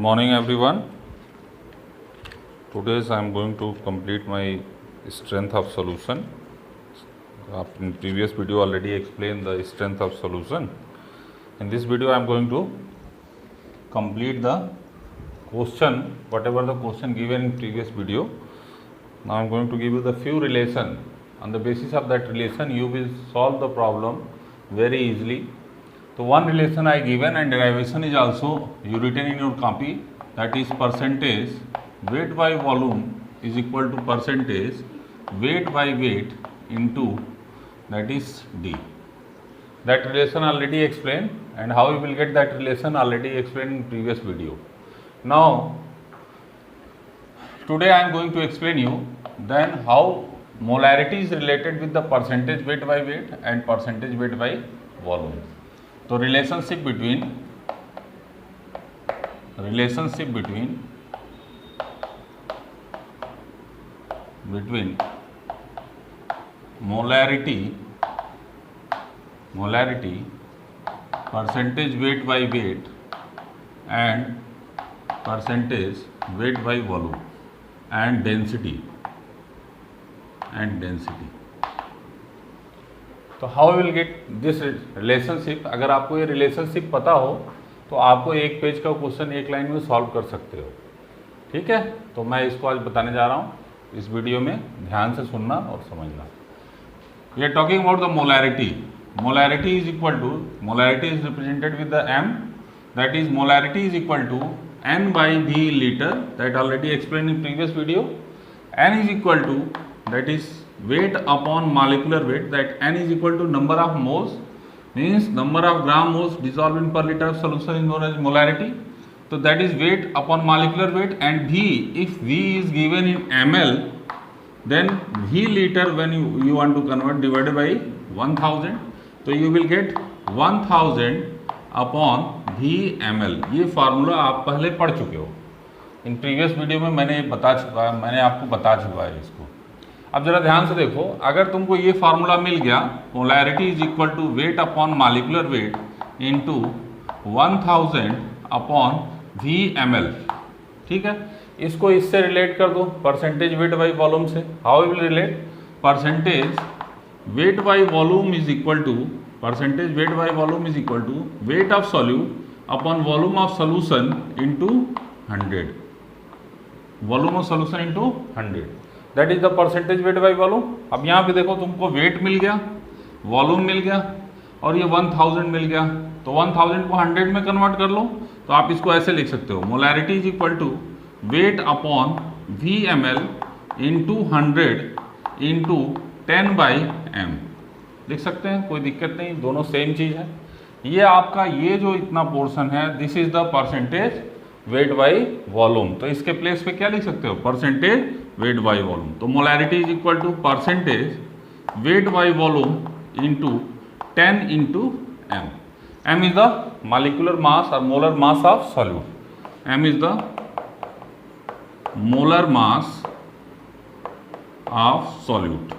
morning everyone. Today I am going to complete my strength of solution. In previous video already explained the strength of solution. In this video I am going to complete the question, whatever the question given in previous video. Now I am going to give you the few relation. On the basis of that relation you will solve the problem very easily. So one relation I given and derivation is also you written in your copy, that is percentage weight by volume is equal to percentage weight by weight into that is D. That relation already explained, and how you will get that relation already explained in previous video. Now today I am going to explain you then how molarity is related with the percentage weight by weight and percentage weight by volume. So relationship between molarity, percentage weight by weight and percentage weight by volume and density. तो how will get this relationship. अगर आपको ये relationship पता हो तो आपको एक page का क्वेश्चन एक लाइन में सॉल्व कर सकते हो. ठीक है, तो मैं इसको आज बताने जा रहा हूँ. इस वीडियो में ध्यान से सुनना और समझना. We are talking about the molarity. Molarity is equal to, molarity is represented with the m, that is molarity is equal to n by v liter, that already explained in previous video. n is equal to, that is weight upon molecular weight, that n is equal to number of moles, means number of gram moles dissolved in per liter of solution is known as molarity. So that is weight upon molecular weight. And v, if v is given in ml, then v liter when you want to convert divided by 1000, so you will get 1000 upon v ml. ये formula आप पहले पढ़ चुके हो. In previous video में मैंने आपको बता चुका है इसको. अब जरा ध्यान से देखो, अगर तुमको ये फार्मूला मिल गया, molarity is equal to weight upon molecular weight into 1000 upon we ml. ठीक है, इसको इससे रिलेट कर दो परसेंटेज वेट बाई वॉल्यूम से. How will relate? Percentage weight by volume is equal to, percentage weight by volume is equal to weight of solute upon volume of solution into 100. Volume of solution into 100, that is the percentage weight by volume. अब यहाँ पे देखो, तुमको wait मिल गया, volume मिल गया और ये 1000 मिल गया. तो 1000 को 100 में कन्वर्ट कर लो. तो आप इसको ऐसे लिख सकते हो, molarity is equal to weight upon we ml into 100 into 10 by m. लिख सकते हैं, कोई दिक्कत नहीं, दोनों सेम चीज़ है. ये आपका ये जो इतना पोर्शन है, this is the percentage weight by volume. तो इसके प्लेस पे क्या लिख सकते हो? Percentage weight by volume. तो molarity is equal to percentage weight by volume into 10 into m. m is the molecular mass और molar mass of solute. m is the molar mass of solute.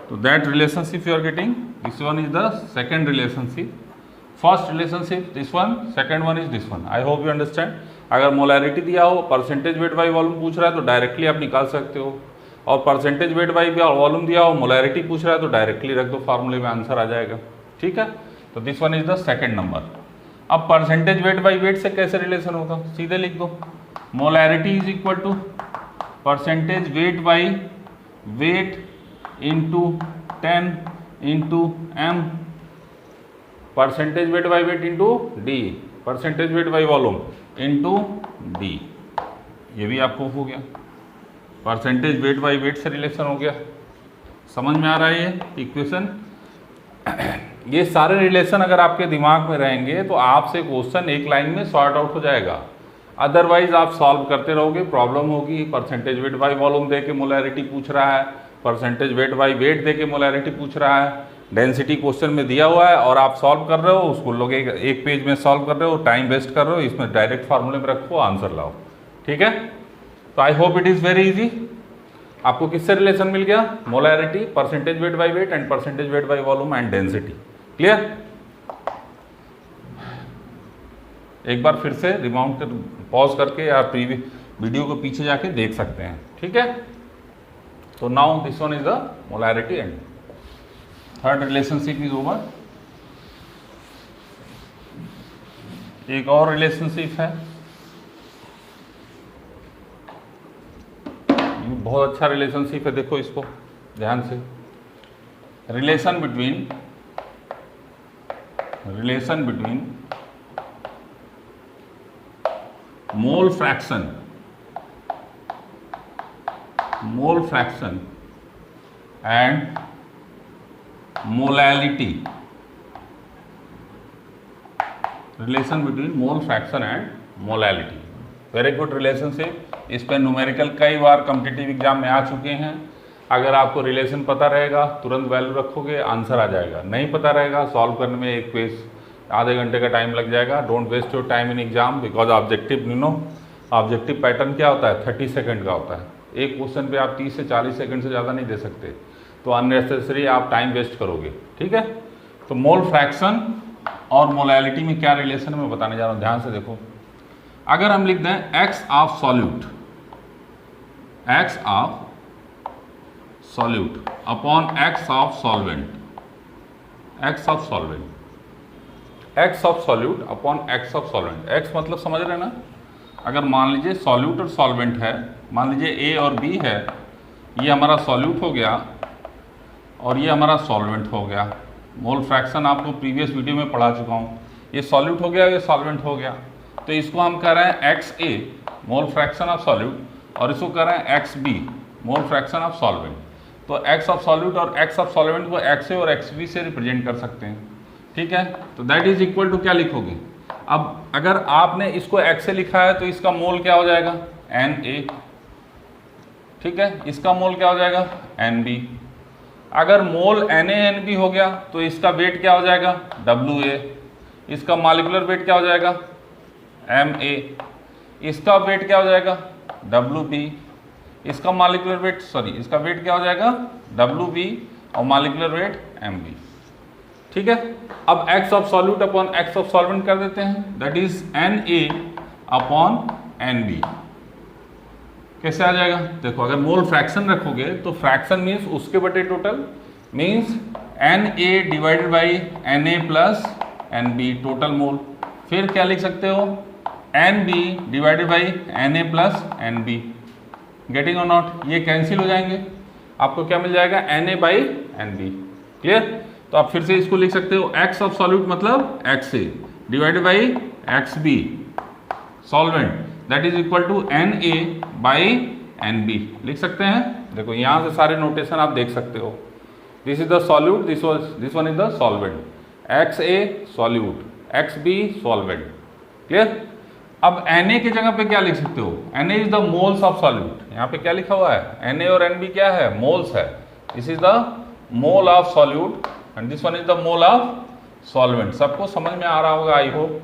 So that relationship you are getting. This one is the second relationship. First relationship this one, second one is this one. I hope you understand. अगर molarity दिया हो, percentage weight by volume पूछ रहा है तो directly आप निकाल सकते हो. और परसेंटेज वेट बाई वॉल्यूम दिया हो, मोलैरिटी पूछ रहा है तो डायरेक्टली रख दो, फार्मूले में आंसर आ जाएगा. ठीक है, तो this one is the second number. अब परसेंटेज वेट बाई वेट से कैसे रिलेशन होगा? सीधे लिख दो, molarity is equal to percentage weight by weight into 10 into m, percentage weight by weight into d, percentage weight by volume into d. ये भी आपको हो गया, परसेंटेज वेट बाई वेट से रिलेशन हो गया. समझ में आ रहा है ये इक्वेशन? ये सारे रिलेशन अगर आपके दिमाग में रहेंगे तो आपसे क्वेश्चन एक लाइन में सॉर्ट आउट हो जाएगा. अदरवाइज आप सॉल्व करते रहोगे, प्रॉब्लम होगी. परसेंटेज वेट बाई वॉल्यूम दे के मोलैरिटी पूछ रहा है, परसेंटेज वेट बाई वेट दे के मोलैरिटी पूछ रहा है, डेंसिटी क्वेश्चन में दिया हुआ है और आप सॉल्व कर रहे हो, उसको लोग एक पेज में सॉल्व कर रहे हो, टाइम वेस्ट कर रहे हो. इसमें डायरेक्ट फार्मूले में रखो, आंसर लाओ. ठीक है, तो I hope it is very easy. आपको किससे रिलेशन मिल गया? Molarity, percentage weight by wait and percentage weight by volume and density. Clear? एक बार फिर से रिमाउंड कर पॉज करके या प्रीवियस वीडियो को पीछे जाके देख सकते हैं, ठीक है। तो now this one is the molarity and third relationship is over. एक और रिलेशनशिप है, बहुत अच्छा रिलेशनशिप है, देखो इसको ध्यान से। Relation between mole fraction and molality. Relation between mole fraction and molality, very good relationship. इस पर न्यूमेरिकल कई बार कॉम्पिटिटिव एग्जाम में आ चुके हैं। अगर आपको रिलेशन पता रहेगा तुरंत वैल्यू रखोगे, आंसर आ जाएगा। नहीं पता रहेगा, सॉल्व करने में एक पेज आधे घंटे का टाइम लग जाएगा। Don't waste your time in exam because objective objective pattern क्या होता है, 30 सेकंड का होता है। एक क्वेश्चन पे आप 30 से 40 सेकंड से ज़्यादा नहीं दे सकते, तो अननेसेसरी आप टाइम वेस्ट करोगे, ठीक है। तो मोल फ्रैक्शन और मोलैलिटी में क्या रिलेशन है मैं बताने जा रहा हूँ, ध्यान से देखो। अगर हम लिख दें x of solute upon X of solvent upon X of solvent. X मतलब समझ रहे हैं ना, अगर मान लीजिए सॉल्यूट और सॉल्वेंट है, मान लीजिए ए और बी है, ये हमारा सॉल्यूट हो गया और ये हमारा सॉल्वेंट हो गया। मोल फ्रैक्शन आपको प्रीवियस वीडियो में पढ़ा चुका हूँ। ये सॉल्यूट हो गया, ये सॉल्वेंट हो गया, तो इसको हम कह रहे हैं X A mole fraction of solute, और इसको कह रहे हैं X B mole fraction of solvent. तो एक्स ऑफ सॉल्यूट और एक्स ऑफ सॉल्वेंट को एक्स ए और एक्स बी से रिप्रेजेंट कर सकते हैं, ठीक है। तो दैट इज इक्वल टू क्या लिखोगे, अब अगर आपने इसको एक्स ए लिखा है तो इसका मोल क्या हो जाएगा, एन ए, ठीक है। इसका मोल क्या हो जाएगा, एन बी। अगर mole N A N B हो गया तो इसका वेट क्या हो जाएगा, डब्ल्यू ए। इसका मॉलिक्यूलर वेट क्या हो जाएगा, एम ए। इसका वेट क्या हो जाएगा, डब्ल्यू बी। इसका मॉलिक्यूलर वेट इसका वेट क्या हो जाएगा, डब्ल्यू बी, और मॉलिक्यूलर वेट एम बी, ठीक है। अब X of solute upon X of solvent कर देते हैं, that is N A upon N B. कैसे आ जाएगा, देखो अगर मोल फ्रैक्शन रखोगे तो फ्रैक्शन मीन्स उसके बटे total, means N A divided by N A plus N B total mole. फिर क्या लिख सकते हो, N B divided by N A plus N B. Getting और नॉट, ये कैंसिल हो जाएंगे, आपको क्या मिल जाएगा, N A by N B. Clear. तो आप फिर से इसको लिख सकते हो, एक्स ऑफ सॉल्यूट मतलब X A divided by X B solvent, that is equal to N A by N B लिख सकते हैं। देखो यहाँ से सारे नोटेशन आप देख सकते हो, this is the solute, this one is the solvent, X A solute, X B solvent. Clear. अब Na की जगह पे क्या लिख सकते हो, Na is the moles of solute. यहाँ पे क्या लिखा हुआ है, Na और Nb क्या है, मोल्स है। This is the mole of solute and this one is the mole of solvent. सबको समझ में आ रहा होगा, आई होप।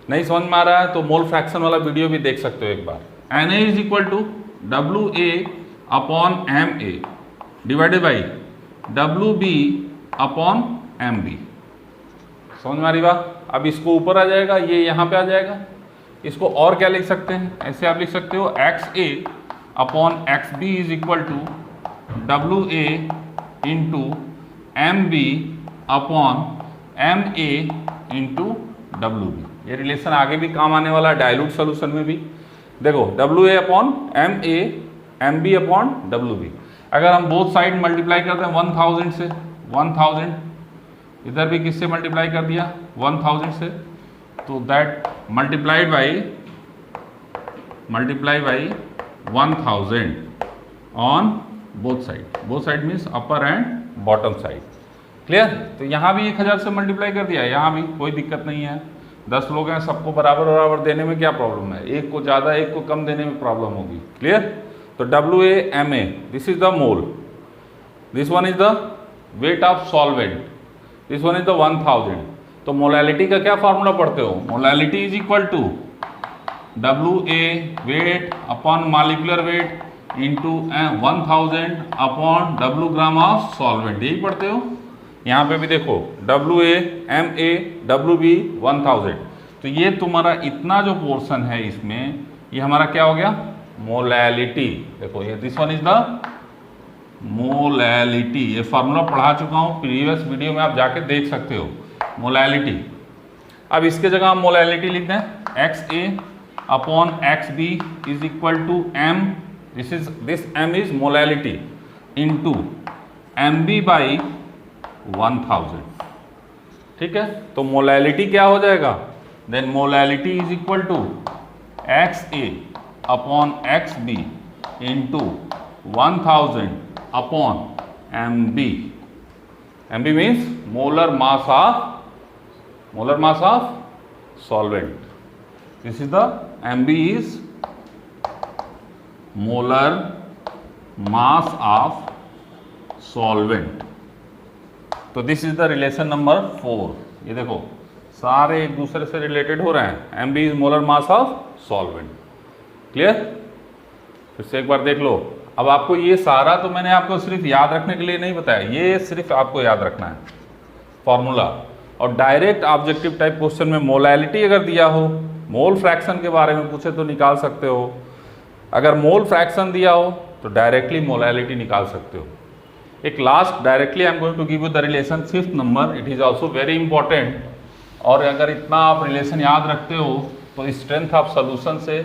नहीं समझ में आ रहा है तो मोल फ्रैक्शन वाला वीडियो भी देख सकते हो एक बार। Na is equal to WA upon MA divided by WB upon MB। समझ में आ रही बात। अब इसको ऊपर आ जाएगा, ये यहाँ पे आ जाएगा। इसको और क्या लिख सकते हैं, ऐसे आप लिख सकते हो XA upon XB is equal to WA into MB upon MA into WB। ये रिलेशन आगे भी काम आने वाला है डाइल्यूट सोल्यूशन में भी। देखो WA upon MA MB upon WB, अगर हम बोथ साइड मल्टीप्लाई करते हैं 1000 से, 1000 इधर भी किससे मल्टीप्लाई कर दिया, 1000 से, तो that multiply by 1000 on both side means upper and bottom side. Clear. तो यहाँ भी 1000 से मल्टीप्लाई कर दिया, यहाँ भी कोई दिक्कत नहीं है। 10 लोग हैं, सबको बराबर बराबर देने में क्या प्रॉब्लम है, एक को ज़्यादा एक को कम देने में प्रॉब्लम होगी। क्लियर। तो WA this is the mole, this one is the weight of solvent, this one is the 1000। तो मोलैलिटी का क्या फॉर्मूला पढ़ते हो, molality is equal to WA weight upon molecular weight into 1000 upon W gram of solvent, यही पढ़ते हो। यहाँ पे भी देखो WA MA WB 1000, तो ये तुम्हारा इतना जो पोर्शन है इसमें, ये हमारा क्या हो गया, मोलैलिटी। देखो ये this one is the molality. ये फार्मूला पढ़ा चुका हूँ प्रीवियस वीडियो में, आप जाके देख सकते हो मोलैलिटी। अब इसके जगह हम मोलैलिटी लिख दें, X A upon X B is equal to M, this M is molality into M B by 1000। ठीक है, तो मोलैलिटी क्या हो जाएगा, then molality is equal to X A upon X B into 1000 upon M B. M B means molar mass of solvent. This is the M B is molar mass of solvent. तो this is the relation number 4। ये देखो सारे एक दूसरे से related हो रहे हैं। M B is molar mass of solvent. Clear? फिर से एक बार देख लो। अब आपको ये सारा तो मैंने आपको सिर्फ याद रखने के लिए नहीं बताया, ये सिर्फ आपको याद रखना है फॉर्मूला। और डायरेक्ट ऑब्जेक्टिव टाइप क्वेश्चन में मोलैलिटी अगर दिया हो, मोल फ्रैक्शन के बारे में पूछे तो निकाल सकते हो। अगर मोल फ्रैक्शन दिया हो तो डायरेक्टली मोलैलिटी निकाल सकते हो। एक last directly I am going to give you the relation 5th number, it is also very important. और अगर इतना आप रिलेशन याद रखते हो तो स्ट्रेंथ ऑफ सोल्यूशन से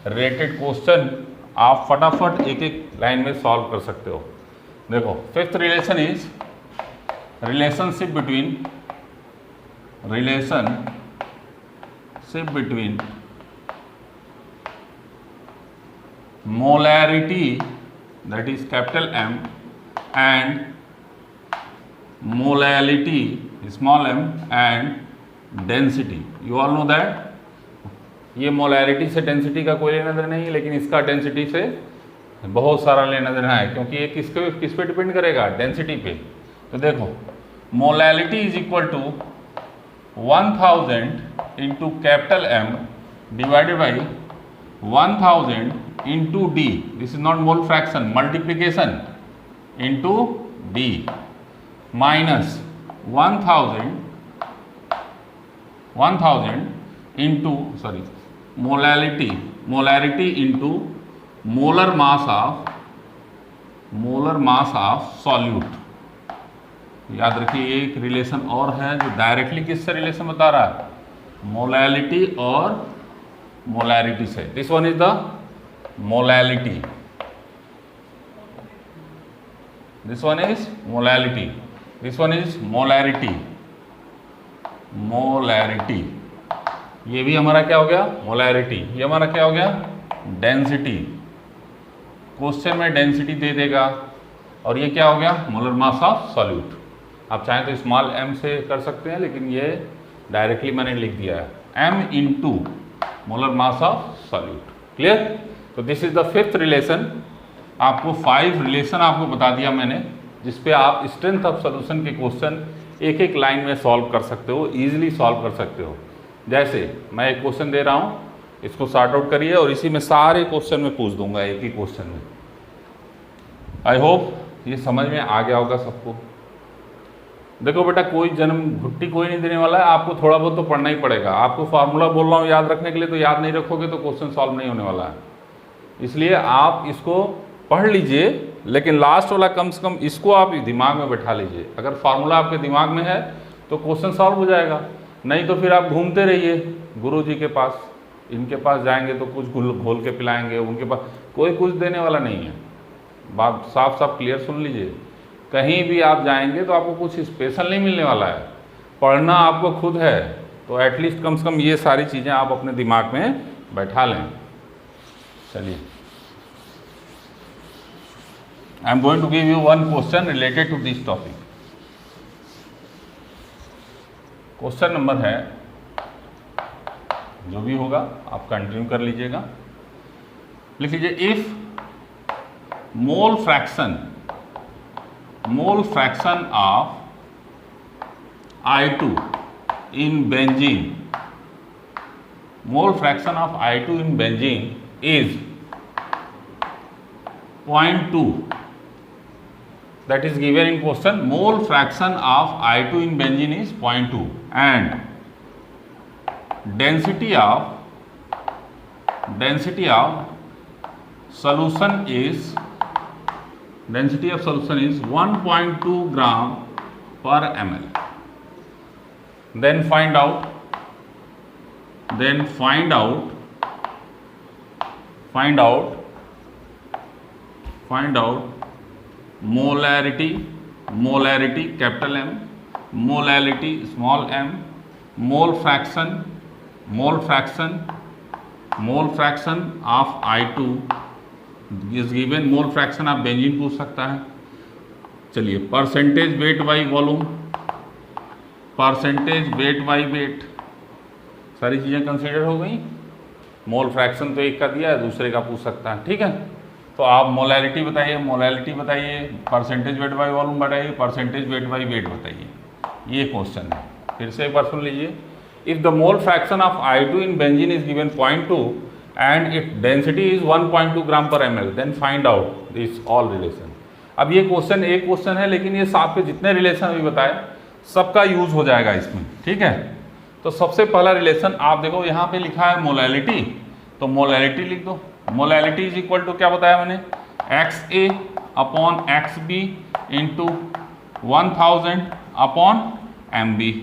रिलेटेड क्वेश्चन आप फटाफट एक एक लाइन में सॉल्व कर सकते हो। देखो 5th relation is relationship between molarity, that is capital M, and molality, small m, and density. You all know that ये मोलैरिटी से डेंसिटी का कोई लेना देना नहीं है, लेकिन इसका डेंसिटी से बहुत सारा लेना देना है, क्योंकि ये किस पे डिपेंड करेगा, डेंसिटी पे। तो देखो molality is equal to 1000 into capital M divided by 1000 into D, this is not mole fraction, multiplication into D minus 1000 into molarity into molar mass of solute। याद रखिए एक रिलेशन और है जो डायरेक्टली किससे रिलेशन बता रहा है, मोलैलिटी और मोलैरिटी से। This one is the molality, this one is molality, this one is molarity। ये भी हमारा क्या हो गया, मोलैरिटी। ये हमारा क्या हो गया, डेंसिटी। क्वेश्चन में डेंसिटी दे देगा। और ये क्या हो गया, मोलर मास ऑफ सॉल्यूट। आप चाहें तो स्मॉल m से कर सकते हैं, लेकिन ये डायरेक्टली मैंने लिख दिया है m into molar mass of solute. Clear? तो this is the 5th relation. आपको 5 रिलेशन आपको बता दिया मैंने, जिसपे आप स्ट्रेंथ ऑफ सोल्यूशन के क्वेश्चन एक एक लाइन में सॉल्व कर सकते हो, इजीली सॉल्व कर सकते हो। जैसे मैं एक क्वेश्चन दे रहा हूँ, इसको सॉर्ट आउट करिए और इसी में सारे क्वेश्चन में पूछ दूंगा एक ही क्वेश्चन में। आई होप ये समझ में आ गया होगा सबको। देखो बेटा, कोई जन्म घुट्टी कोई नहीं देने वाला है, आपको थोड़ा बहुत तो पढ़ना ही पड़ेगा। आपको फार्मूला बोल रहा हूँ याद रखने के लिए, तो याद नहीं रखोगे तो क्वेश्चन सॉल्व नहीं होने वाला है। इसलिए आप इसको पढ़ लीजिए, लेकिन लास्ट वाला कम से कम इसको आप दिमाग में बैठा लीजिए। अगर फार्मूला आपके दिमाग में है तो क्वेश्चन सॉल्व हो जाएगा, नहीं तो फिर आप घूमते रहिए गुरुजी के पास। इनके पास जाएंगे तो कुछ घोल के पिलाएंगे, उनके पास कोई कुछ देने वाला नहीं है। बात साफ साफ क्लियर सुन लीजिए, कहीं भी आप जाएंगे तो आपको कुछ स्पेशल नहीं मिलने वाला है। पढ़ना आपको खुद है, तो एटलीस्ट कम से कम ये सारी चीज़ें आप अपने दिमाग में बैठा लें। चलिए, I am going to give you one question related to this topic. Question number है, जो भी होगा आप कंटिन्यू कर लीजिएगा। लिख लीजिए, if mole fraction of I2 in benzene, mole fraction of I2 in benzene is 0.2, that is given in question. Mole fraction of I2 in benzene is 0.2 and density of solution is 1.2 gram per ml. Then find out molarity capital M, molality small m, mole fraction of I2 is given. Mole fraction आप benzene पूछ सकता है. चलिए, percentage weight by volume, percentage weight by wait, सारी चीज़ें consider हो गई. Mole fraction तो एक का दिया है, दूसरे का पूछ सकता है. ठीक है, तो आप मोलैलिटी बताइए, परसेंटेज वेट बाई वॉल्यूम बताइए, परसेंटेज वेट बाई वेट बताइए. ये क्वेश्चन है. फिर से एक बार सुन लीजिए. If the mole fraction of I2 in benzene is given 0.2 and its density is 1.2 ग्राम पर ml, then find out this all relation. अब ये क्वेश्चन एक क्वेश्चन है, लेकिन ये आपके जितने रिलेशन अभी बताए सबका यूज हो जाएगा इसमें. ठीक है, तो सबसे पहला रिलेशन आप देखो, यहाँ पे लिखा है मोलैलिटी, तो मोलैलिटी लिख दो. मोलैलिटी इज इक्वल टू क्या बताया मैंने, XA upon XB into 1000 upon MB,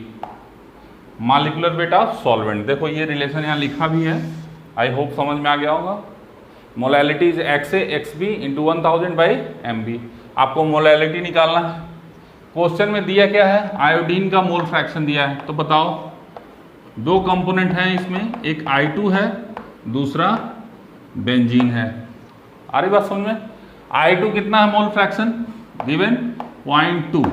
molecular weight of solvent. देखो ये रिलेशन यहाँ लिखा भी है, आई होप समझ में आ गया होगा. Molality is XA XB into 1000 by MB. आपको मोलैलिटी निकालना है. क्वेश्चन में दिया क्या है, आयोडीन का मोल फ्रैक्शन दिया है. तो बताओ, दो कंपोनेंट हैं इसमें, एक I2 है, दूसरा बेंजीन है. आ रही बात समझ में. I2 कितना है मोल फ्रैक्शन, गिवन 0.2.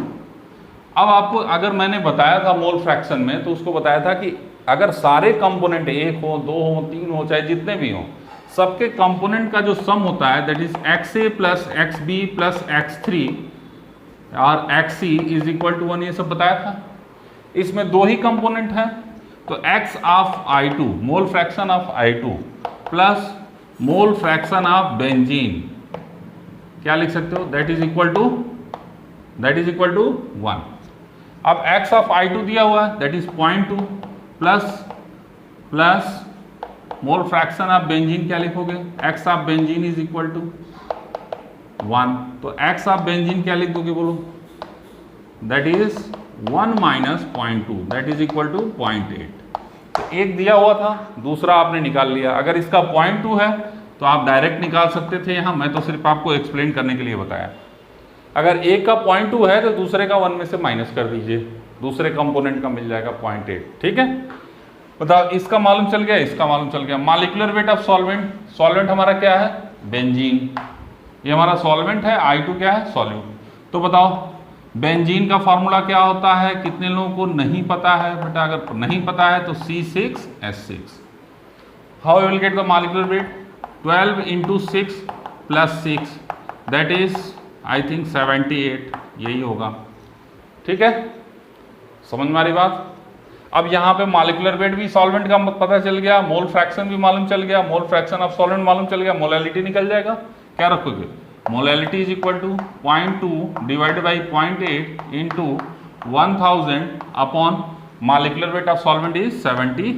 अब आपको अगर मैंने बताया था मोल फ्रैक्शन में, तो उसको बताया था कि अगर सारे कंपोनेंट एक हो, दो हो, तीन हो, चाहे जितने भी हो, सबके कंपोनेंट का जो सम होता है that is XA plus XB plus X3 और XC इज इक्वल टू 1. ये सब बताया था. इसमें दो ही कंपोनेंट हैं, तो X of I2 mole fraction of I2 plus mole fraction of benzene क्या लिख सकते हो, दैट इज इक्वल टू 1. अब X ऑफ I2 दिया हुआ है, that is 0.2 plus mole fraction of benzene क्या लिखोगे, X of benzene is equal to 1. तो X ऑफ बेंजीन क्या लिख दोगे बोलो, that is 1 minus 0.2 that is equal to 0.8. तो एक दिया हुआ था, दूसरा आपने निकाल लिया. अगर इसका 0.2 है तो आप डायरेक्ट निकाल सकते थे यहाँ, मैं तो सिर्फ आपको एक्सप्लेन करने के लिए बताया. अगर एक का 0.2 है तो दूसरे का 1 में से माइनस कर दीजिए, दूसरे कंपोनेंट का मिल जाएगा 0.8. ठीक है, बताओ इसका मालूम चल गया, इसका मालूम चल गया. मॉलिक्यूलर वेट ऑफ सॉल्वेंट हमारा क्या है, बेंजीन. ये हमारा सॉल्वेंट है, I2 क्या है, सॉल्यूट. तो बताओ बेंजीन का फॉर्मूला क्या होता है, कितने लोगों को नहीं पता है बेटा, अगर नहीं पता है तो C6H6. How you will get the molecular weight, 12 into 6 plus 6 that is I think 78, यही होगा. ठीक है, समझ में आ रही बात. अब यहाँ पे मॉलिक्यूलर वेट भी सॉल्वेंट का पता चल गया, मोल फ्रैक्शन भी मालूम चल गया, मोल फ्रैक्शन ऑफ सॉल्वेंट मालूम चल गया, मोलैलिटी निकल जाएगा. क्या रखोगे, molality is equal to 0.2 divided by 0.8 into 1000 upon molecular weight of solvent is 78.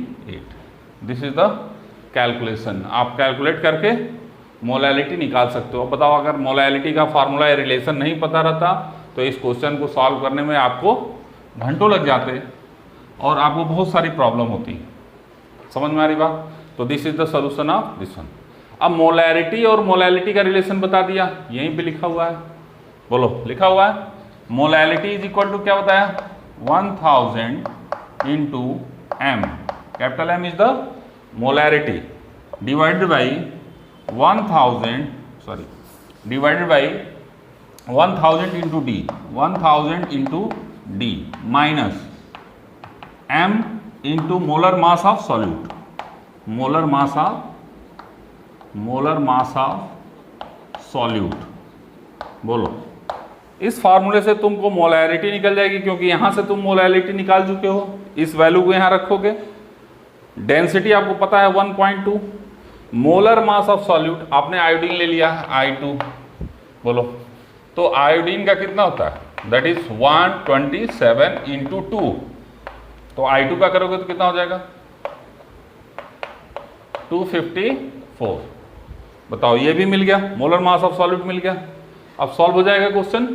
This is the calculation. आप कैलकुलेट करके मोलैलिटी निकाल सकते हो. बताओ अगर मोलैलिटी का फार्मूला या रिलेशन नहीं पता रहता तो इस क्वेश्चन को सॉल्व करने में आपको घंटों लग जाते और आपको बहुत सारी प्रॉब्लम होती. समझ में आ रही बात. तो this is the solution of this one. अब मोलैरिटी और मोलैलिटी का रिलेशन बता दिया, यहीं पे लिखा हुआ है. बोलो, लिखा हुआ है. मोलैलिटी इज इक्वल टू क्या बताया, 1000 into M, capital M is the molarity, divided by 1000 into D, 1000 into D minus M into molar mass of solute, molar mass of solute. बोलो, इस फार्मूले से तुमको मोलैरिटी निकल जाएगी, क्योंकि यहां से तुम मोलैरिटी निकाल चुके हो. इस वैल्यू को यहां रखोगे. डेंसिटी आपको पता है 1.2. मोलर मास ऑफ सॉल्यूट आपने आयोडीन ले लिया है I2. बोलो, तो आयोडीन का कितना होता है, दैट इज 127 इंटू 2. तो I2 का करोगे तो कितना हो जाएगा, 254। बताओ ये भी मिल गया, मोलर मास ऑफ सॉल्यूट मिल गया। अब सॉल्व हो जाएगा क्वेश्चन,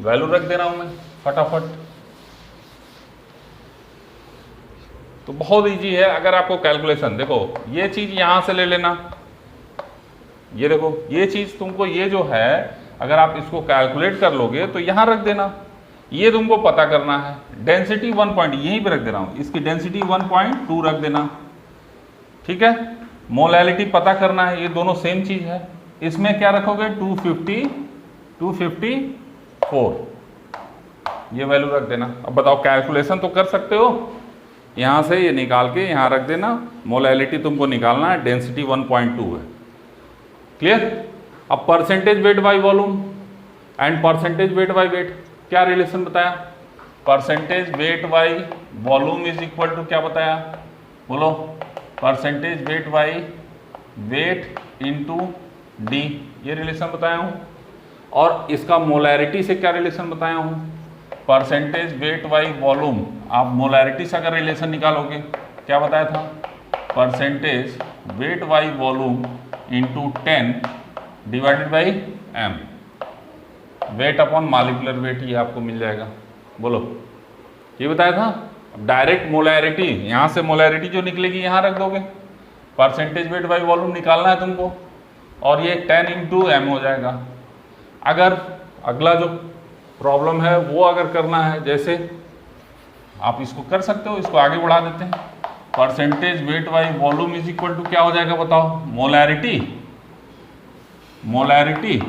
वैल्यू रख दे रहा हूं मैं फटाफट। तो बहुत इजी है, अगर आपको कैलकुलेशन, देखो ये चीज यहां से ले लेना, ये देखो ये चीज तुमको, ये जो है अगर आप इसको कैलकुलेट कर लोगे तो यहां रख देना, ये तुमको पता करना है। डेंसिटी 1 पॉइंट यहीं पे रख दे रहा हूं, इसकी डेंसिटी 1.2 रख देना, ठीक है। मोलैलिटी पता करना है, ये दोनों सेम चीज है। इसमें क्या रखोगे 254, ये वैल्यू रख देना। अब बताओ कैलकुलेशन तो कर सकते हो, यहां से ये निकाल के यहां रख देना। मोलैलिटी तुमको निकालना है, डेंसिटी 1.2 है, क्लियर। अब percentage weight by volume and percentage weight by weight, क्या रिलेशन बताया? Percentage weight by volume is equal to क्या बताया, बोलो? Percentage weight by weight into D, ये रिलेशन बताया हूं। और इसका मोलैरिटी से क्या रिलेशन बताया हूं? परसेंटेज वेट बाय वॉल्यूम, आप मोलैरिटी से अगर रिलेशन निकालोगे क्या बताया था? Percentage weight by volume into 10 divided by M, weight upon molecular weight, ये आपको मिल जाएगा। बोलो, ये बताया था। डायरेक्ट मोलैरिटी, यहाँ से मोलैरिटी जो निकलेगी यहाँ रख दोगे, परसेंटेज वेट बाई वॉल्यूम निकालना है तुमको, और ये 10 इंटू एम हो जाएगा। अगर अगला जो प्रॉब्लम है वो अगर करना है, जैसे आप इसको कर सकते हो, इसको आगे बढ़ा देते हैं। Percentage weight by volume is equal to क्या हो जाएगा बताओ? Molarity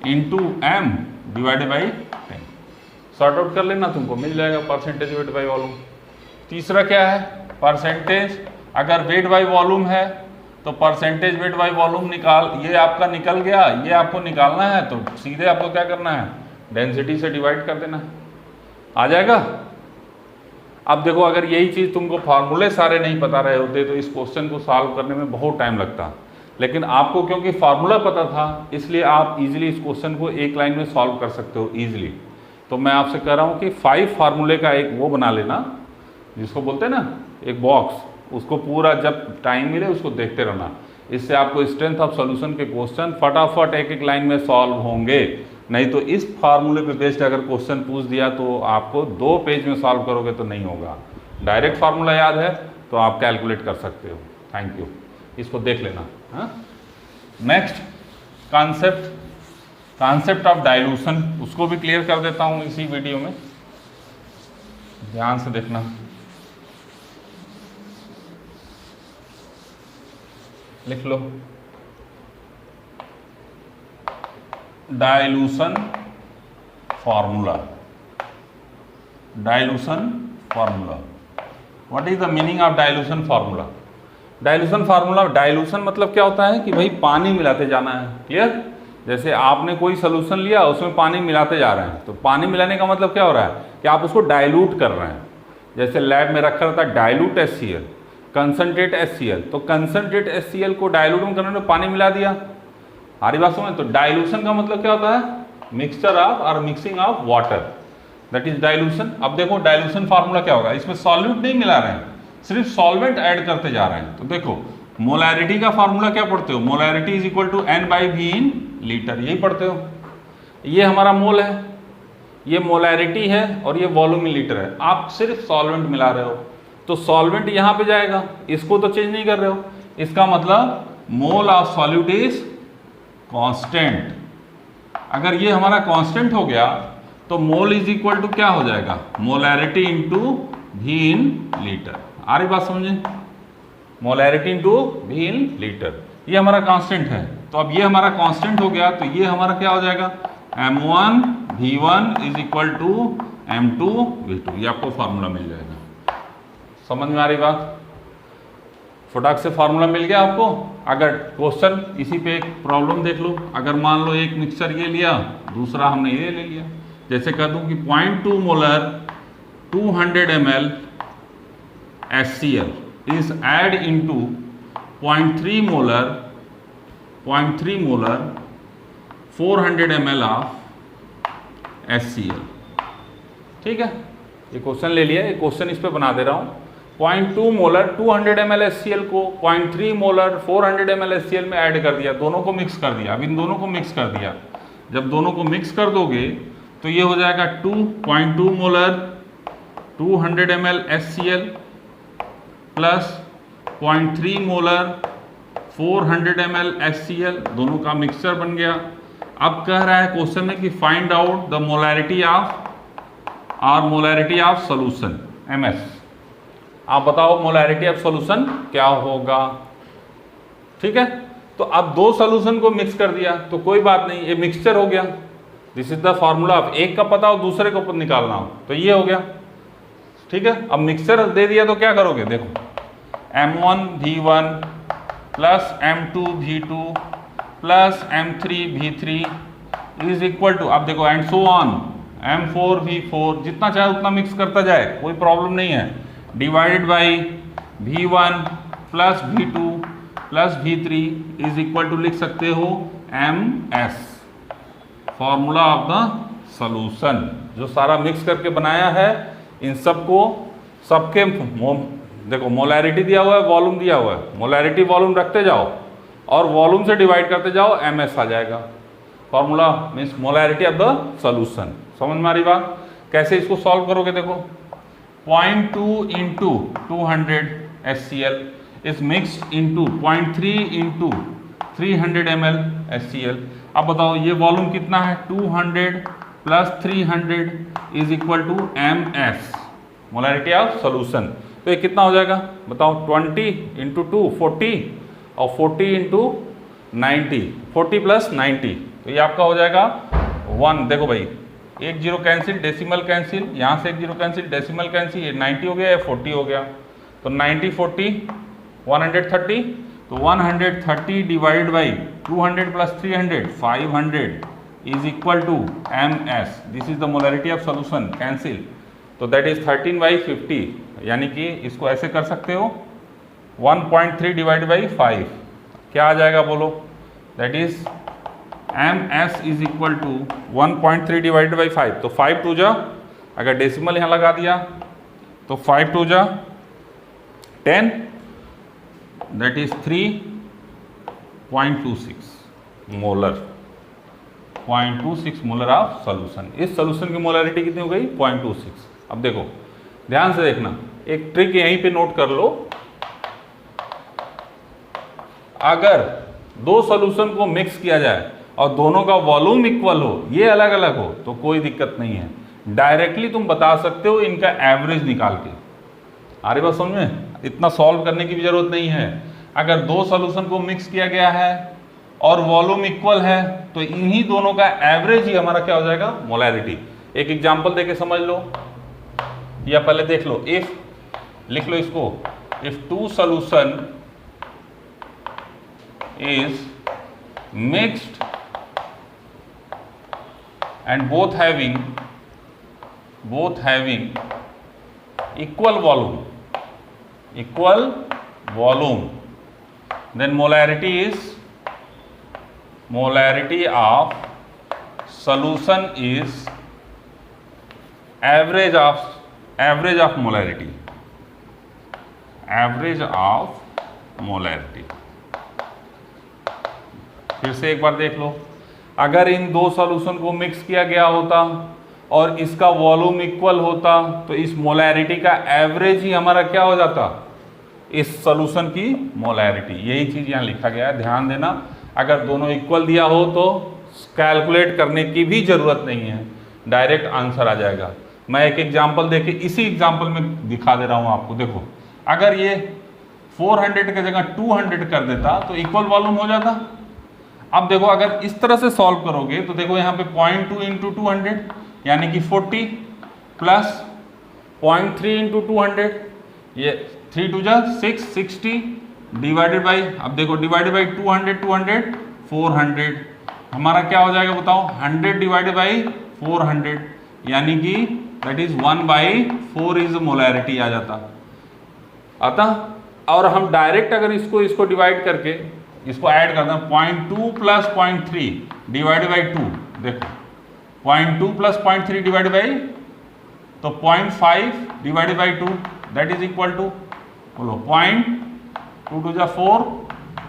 into M divided by 10। Sort out कर लेना, तुमको मिल जाएगा परसेंटेज वेट बाई वॉल्यूम। तीसरा क्या है? परसेंटेज, अगर वेट बाई वॉल्यूम है तो परसेंटेज वेट बाई वॉल्यूम निकाल, ये आपका निकल गया, ये आपको निकालना है, तो सीधे आपको क्या करना है? डेंसिटी से डिवाइड कर देना, आ जाएगा। अब देखो, अगर यही चीज़ तुमको फार्मूले सारे नहीं पता रहे होते तो इस क्वेश्चन को सॉल्व करने में बहुत टाइम लगता, लेकिन आपको क्योंकि फार्मूला पता था इसलिए आप इजीली इस क्वेश्चन को एक लाइन में सॉल्व कर सकते हो इजीली। तो मैं आपसे कह रहा हूँ कि 5 फार्मूले का एक वो बना लेना, जिसको बोलते हैं ना एक बॉक्स, उसको पूरा जब टाइम मिले उसको देखते रहना। इससे आपको स्ट्रेंथ ऑफ सॉल्यूशन के क्वेश्चन फटाफट एक एक लाइन में सॉल्व होंगे। नहीं तो इस फार्मूले पे बेस्ड अगर क्वेश्चन पूछ दिया तो आपको 2 पेज में सॉल्व करोगे तो नहीं होगा। डायरेक्ट फार्मूला याद है तो आप कैलकुलेट कर सकते हो। थैंक यू, इसको देख लेना। हाँ, नेक्स्ट कॉन्सेप्ट ऑफ डाइल्यूशन, उसको भी क्लियर कर देता हूँ इसी वीडियो में, ध्यान से देखना। लिख लो, dilution formula. What is the meaning of dilution formula? Dilution मतलब क्या होता है कि भाई पानी मिलाते जाना है, क्लियर। जैसे आपने कोई सोल्यूशन लिया, उसमें पानी मिलाते जा रहे हैं, तो पानी मिलाने का मतलब क्या हो रहा है कि आप उसको डाइल्यूट कर रहे हैं। जैसे लैब में रखा रहता है डाइल्यूट HCl, कंसनट्रेट HCl, तो कंसनट्रेट HCl को डाइल्यूट में करने में पानी मिला दिया। हमारी बात समझ? तो डाइल्यूशन का मतलब क्या होता है? मिक्सचर ऑफ और mixing of water, that is dilution. अब देखो डाइल्यूशन फार्मूला क्या होगा, इसमें सॉल्यूट नहीं मिला रहे हैं, सिर्फ सॉल्वेंट ऐड करते जा रहे हैं। तो देखो मोलैरिटी का फार्मूला क्या पढ़ते हो? Molarity is equal to N/V in litre, यही पढ़ते हो। ये हमारा मोल है, ये मोलैरिटी है और ये वॉल्यूम इन लीटर है। आप सिर्फ सॉल्वेंट मिला रहे हो, तो सॉल्वेंट यहाँ पे जाएगा, इसको तो चेंज नहीं कर रहे हो। इसका मतलब mole of solute is constant. अगर ये हमारा कांस्टेंट हो गया तो मोल इज इक्वल टू क्या हो जाएगा? Molarity into V in litre. आ रही बात समझे? Molarity into V in litre, ये हमारा कांस्टेंट है। तो अब ये हमारा कांस्टेंट हो गया, तो ये हमारा क्या हो जाएगा? M1V1 is equal to M2V2, ये आपको फार्मूला मिल जाएगा। समझ में आ रही बात? फटाक से फार्मूला मिल गया आपको। अगर क्वेश्चन इसी पे एक प्रॉब्लम देख लो, अगर मान लो एक मिक्सचर ये लिया, दूसरा हमने ये ले लिया, जैसे कह दूं कि 0.2 molar 200 ml HCl is add into 0.3 molar 400 ml of HCl। ठीक है, ये क्वेश्चन ले लिया, ये क्वेश्चन इस पे बना दे रहा हूँ 0.2 मोलर 200 ml HCl को 0.3 मोलर 400 ml HCl में ऐड कर दिया, दोनों को मिक्स कर दिया। अब इन दोनों को मिक्स कर दिया, जब दोनों को मिक्स कर दोगे तो ये हो जाएगा 2.2 molar 200 ml HCl plus 0.3 molar 400 ml HCl, दोनों का मिक्सचर बन गया। अब कह रहा है क्वेश्चन में कि find out the molarity of solution MS। आप बताओ मोलैरिटी ऑफ सॉल्यूशन क्या होगा। ठीक है, तो अब दो सॉल्यूशन को मिक्स कर दिया तो कोई बात नहीं, ये मिक्सचर हो गया। This is the formula of, एक का पता हो दूसरे को निकालना हो तो ये हो गया। ठीक है, अब मिक्सचर दे दिया तो क्या करोगे, देखो M1V1 plus M2V2 plus M3V3 is equal to, अब देखो एंड सो ऑन M4V4, जितना चाहे उतना मिक्स करता जाए, कोई प्रॉब्लम नहीं है, divided by V1 plus V2 plus V3 is equal to लिख सकते हो MS, formula of the solution. जो सारा मिक्स करके बनाया है इन सबको, सबके देखो मोलैरिटी दिया हुआ है, वॉल्यूम दिया हुआ है, मोलैरिटी वॉल्यूम रखते जाओ और वॉल्यूम से डिवाइड करते जाओ, MS आ जाएगा। Formula means molarity of the solution. समझ में आ रही बात। कैसे इसको सॉल्व करोगे, देखो 0.2 into 200 HCl is mixed into 0.3 into 300 ml HCl। अब बताओ ये वॉल्यूम कितना है, 200 plus 300 is equal to MS, molarity of solution. तो ये कितना हो जाएगा बताओ, 20 इंटू 2 40 और 40 इंटू 90, 40 प्लस 90, तो ये आपका हो जाएगा 1। देखो भाई एक जीरो कैंसिल, डेसिमल कैंसिल, यहाँ से एक जीरो कैंसिल, डेसिमल कैंसिल, ये 90 हो गया, ये 40 हो गया, तो 90 40 130, तो 130 divide by 200 plus 300 500 is equal to MS। This is the molarity of solution, cancel, तो दैट इज 13/50, यानी कि इसको ऐसे कर सकते हो 1.3 डिवाइड बाई 5, क्या आ जाएगा बोलो, that is MS is equal to 1.3 divide by 5, तो 5 टू जा, अगर डेसिमल यहाँ लगा दिया तो 5 टू जा 10, that is 3.26 molar, 0.26 molar of solution. इस सॉल्यूशन की मोलैरिटी कितनी हो गई, 0.26। अब देखो ध्यान से देखना, एक ट्रिक यहीं पे नोट कर लो, अगर दो सॉल्यूशन को मिक्स किया जाए और दोनों का वॉल्यूम इक्वल हो, ये अलग अलग हो, तो कोई दिक्कत नहीं है, डायरेक्टली तुम बता सकते हो इनका एवरेज निकाल के। आ रही बात समझ में, इतना सॉल्व करने की भी जरूरत नहीं है। अगर दो सॉल्यूशन को मिक्स किया गया है और वॉल्यूम इक्वल है तो इन्हीं दोनों का एवरेज ही हमारा क्या हो जाएगा, मोलैरिटी। एक एग्जांपल देके समझ लो, या पहले देख लो, इफ लिख लो इसको, if two solution is mixed and both having equal volume, then molarity of solution is average of molarity, फिर से एक बार देख लो, अगर इन दो सॉल्यूशन को मिक्स किया गया होता और इसका वॉल्यूम इक्वल होता तो इस मोलैरिटी का एवरेज ही हमारा क्या हो जाता, इस सॉल्यूशन की मोलैरिटी। यही चीज़ यहाँ लिखा गया है, ध्यान देना। अगर दोनों इक्वल दिया हो तो कैलकुलेट करने की भी ज़रूरत नहीं है, डायरेक्ट आंसर आ जाएगा। मैं एक एग्जाम्पल देके इसी एग्जाम्पल में दिखा दे रहा हूँ आपको। देखो अगर ये 400 की जगह 200 कर देता तो इक्वल वॉल्यूम हो जाता। अब देखो अगर इस तरह से सॉल्व करोगे तो देखो यहाँ पे 0.2 इंटू 200 यानी कि 40 प्लस 0.3 इंटू 200, ये 3 टू जा 6 60 डिवाइडेड बाई, अब देखो डिवाइडेड बाई 200 400, हमारा क्या हो जाएगा बताओ, 100 डिवाइडेड बाई 400 यानी कि दैट इज 1/4 इज मोलैरिटी आ जाता। अतः और हम डायरेक्ट अगर इसको डिवाइड करके इसको ऐड करते हैं, 0.2 प्लस 0.3 डिवाइडेड बाई 2, देखो 0.2 प्लस 0.3 डिवाइडेड बाई, तो 0.5 divided by 2 that is equal to बोलो 0.2 जा 4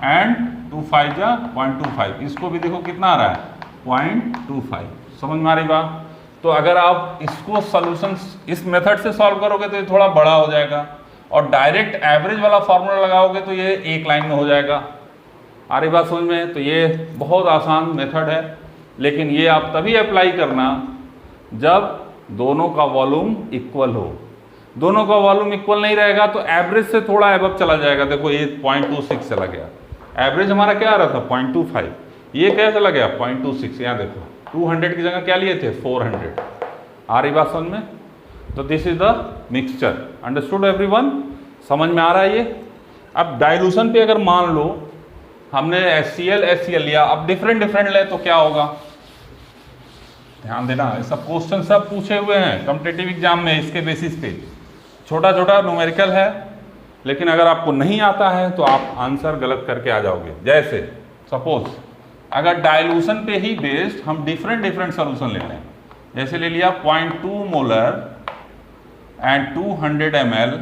एंड 2 5 जा 0.25, इसको भी देखो कितना आ रहा है 0.25। समझ में आ रही बात? तो अगर आप इसको सॉल्यूशन इस मेथड से सॉल्व करोगे तो ये थोड़ा बड़ा हो जाएगा, और डायरेक्ट एवरेज वाला फार्मूला लगाओगे तो ये एक लाइन में हो जाएगा। आ रही बात समझ में? तो ये बहुत आसान मेथड है, लेकिन ये आप तभी अप्लाई करना जब दोनों का वॉल्यूम इक्वल हो। दोनों का वॉल्यूम इक्वल नहीं रहेगा तो एवरेज से थोड़ा एबव चला जाएगा। देखो ये 0.26 चला गया, एवरेज हमारा क्या आ रहा था 0.25, ये क्या चला गया 0.26। यहाँ देखो 200 की जगह क्या लिए थे 400। आ रही बात समझ में? तो this is the mixture. Understood everyone? समझ में आ रहा है ये? अब डाइल्यूशन पे अगर मान लो हमने HCl लिया, अब डिफरेंट ले तो क्या होगा? ध्यान देना, सब क्वेश्चन सब पूछे हुए हैं कॉम्पिटिटिव एग्जाम में इसके बेसिस पे। छोटा न्यूमेरिकल है, लेकिन अगर आपको नहीं आता है तो आप आंसर गलत करके आ जाओगे। जैसे सपोज अगर डाइल्यूशन पे ही बेस्ड हम डिफरेंट सोल्यूशन ले लें, जैसे ले लिया 0.2 molar and 200 ml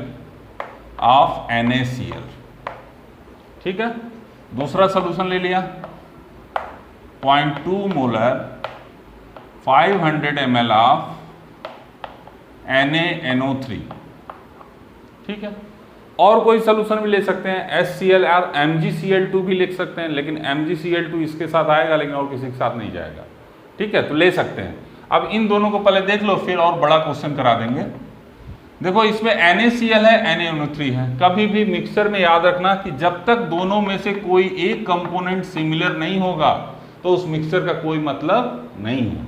of NaCl, ठीक है। दूसरा सोल्यूशन ले लिया 0.2 मोलर 500 ml ऑफ NaNO3, ठीक है। और कोई सोल्यूशन भी ले सकते हैं, HCl और MgCl2 भी लिख सकते हैं, लेकिन MgCl2 इसके साथ आएगा लेकिन और किसी के साथ नहीं जाएगा, ठीक है। तो ले सकते हैं। अब इन दोनों को पहले देख लो, फिर और बड़ा क्वेश्चन करा देंगे। देखो इसमें NaCl है, NaNO3 है। कभी भी मिक्सचर में याद रखना कि जब तक दोनों में से कोई एक कंपोनेंट सिमिलर नहीं होगा तो उस मिक्सचर का कोई मतलब नहीं है।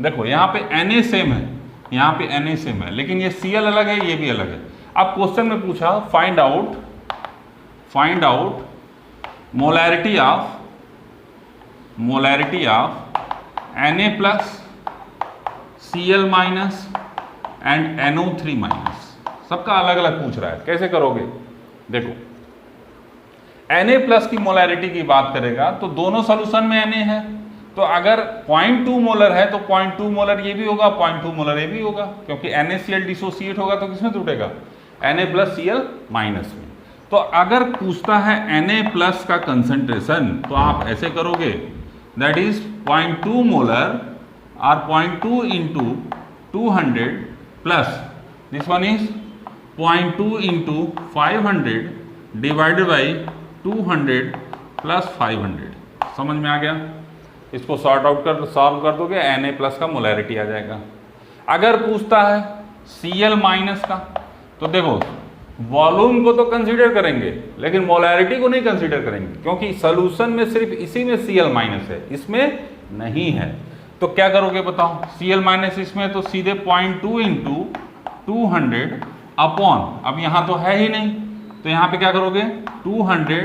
देखो यहाँ पे Na सेम है, यहाँ पे Na सेम है, लेकिन ये Cl अलग है, ये भी अलग है। अब क्वेश्चन में पूछा find out molarity of Na plus Cl minus and NO3 minus. सबका अलग अलग पूछ रहा है, कैसे करोगे? देखो Na प्लस की मोलैरिटी की बात करेगा तो दोनों सोल्यूशन में Na है, तो अगर 0.2 मोलर है तो 0.2 मोलर ये भी होगा, 0.2 मोलर ये भी होगा, क्योंकि NaCl डिसोसिएट होगा तो किसमें टूटेगा? Na प्लस Cl माइनस में। तो अगर पूछता है Na प्लस का कंसंट्रेशन तो आप ऐसे करोगे, दैट इज 0.2 मोलर और 0.2 into 200 plus this one is 0.2 into 500 divided by 200 plus 500। समझ में आ गया? इसको सॉल्व कर दोगे, Na प्लस का मोलैरिटी आ जाएगा। अगर पूछता है Cl माइनस का, तो देखो वॉल्यूम को तो कंसीडर करेंगे लेकिन मोलैरिटी को नहीं कंसीडर करेंगे, क्योंकि सोल्यूशन में सिर्फ इसी में Cl माइनस है, इसमें नहीं है। तो क्या करोगे बताओ? Cl माइनस इसमें तो सीधे 0.2 इंटू 200 अपॉन, अब यहाँ तो है ही नहीं तो यहाँ पे क्या करोगे 200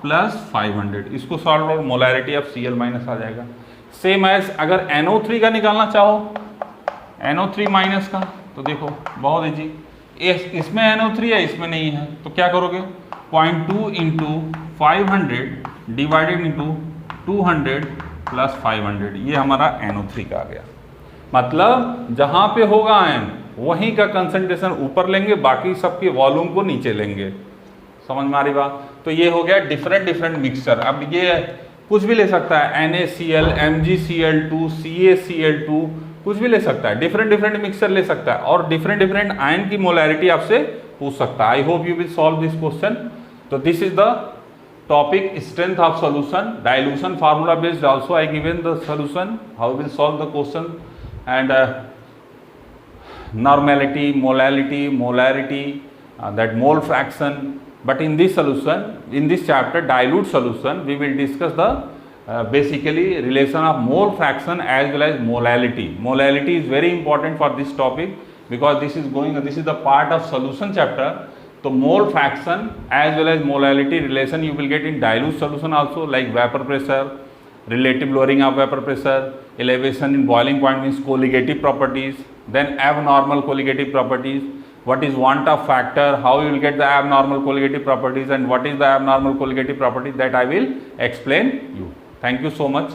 प्लस 500, इसको सॉल्व और मोलैरिटी ऑफ Cl माइनस आ जाएगा। सेम एज अगर NO3 का निकालना चाहो, NO3 माइनस का, तो देखो बहुत इजी, इसमें NO3 है इसमें नहीं है, तो क्या करोगे 0.2 इंटू 500 डिवाइडेड इंटू 200 प्लस 500, ये हमारा NO3 का आ गया। मतलब जहाँ पे होगा आयन वहीं का कंसंट्रेशन ऊपर लेंगे, बाकी सबके वॉल्यूम को नीचे लेंगे। समझ में आ रही बात? तो ये हो गया डिफरेंट मिक्सचर। अब ये कुछ भी ले सकता है, NaCl, MgCl2, CaCl2, कुछ भी ले सकता है, डिफरेंट मिक्सचर ले सकता है, और डिफरेंट आयन की मोलैरिटी आपसे पूछ सकता है। I hope you will solve this question. तो this is the topic strength of solution, dilution formula based also I given the solution, how we will solve the question, and normality, molarity, that mole fraction. But in this solution, in this chapter dilute solution, we will discuss the basically relation of mole fraction as well as molality. Molality is very important for this topic because this is the part of solution chapter. So mole fraction as well as molality relation you will get in dilute solution also, like vapor pressure, relative lowering of vapor pressure, elevation in boiling point means colligative properties, then abnormal colligative properties, what is want of factor, how you will get the abnormal colligative properties, and what is the abnormal colligative property, that I will explain you. Thank you so much.